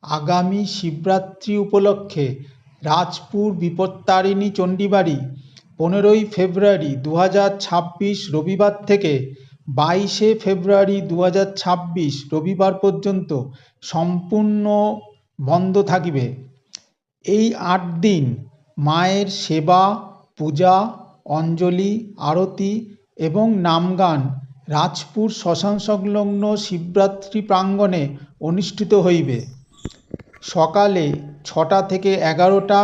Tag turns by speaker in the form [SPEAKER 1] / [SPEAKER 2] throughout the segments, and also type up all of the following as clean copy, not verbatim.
[SPEAKER 1] আগামী শিবরাত্রি উপলক্ষে রাজপুর বিপত্তারিণী চণ্ডীবাড়ি 15ই ফেব্রুয়ারি 2026 রবিবার থেকে 22শে ফেব্রুয়ারি 2026 রবিবার পর্যন্ত সম্পূর্ণ বন্ধ থাকবে। এই 8 দিন মায়ের সেবা, পূজা, অঞ্জলি, আরতি এবং নামগান রাজপুর শ্মশান সংলগ্ন শিবরাত্রি প্রাঙ্গণে অনুষ্ঠিত হইবে। সকালে 6টা থেকে 11টা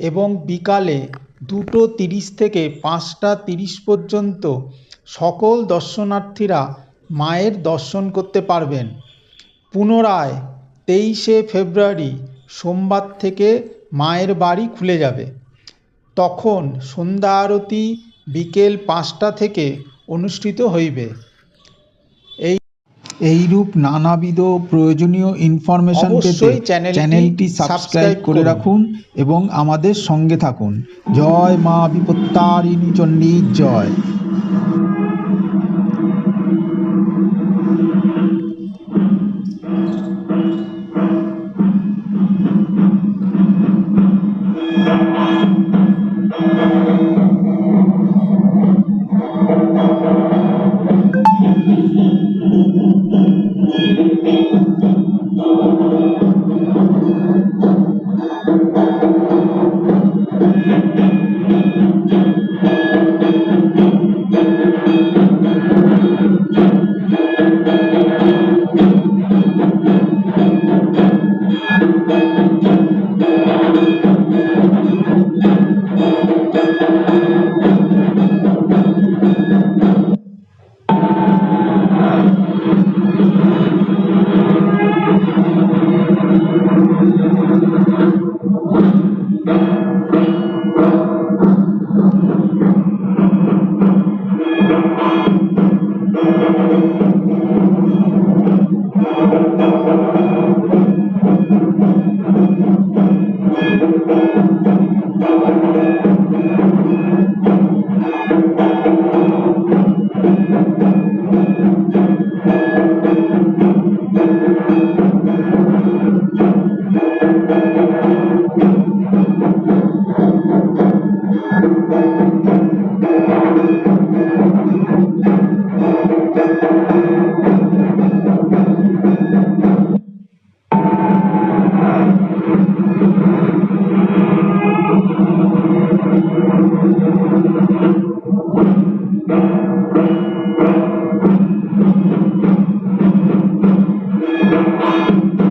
[SPEAKER 1] এবং বিকালে 2:30 থেকে 5:30 পর্যন্ত সকল দর্শনার্থীরা মায়ের দর্শন করতে পারবেন। পুনরায় 23শে ফেব্রুয়ারি সোমবার থেকে মায়ের বাড়ি খুলে যাবে। তখন সন্ধ্যা আরতি বিকেল 5টা থেকে অনুষ্ঠিত হইবে। এইরূপ নানাবিধ প্রয়োজনীয় ইনফরমেশন পেতে চ্যানেলটি সাবস্ক্রাইব করে রাখুন এবং আমাদের সঙ্গে থাকুন। জয় মা বিপত্তারিণী চণ্ডীর জয়।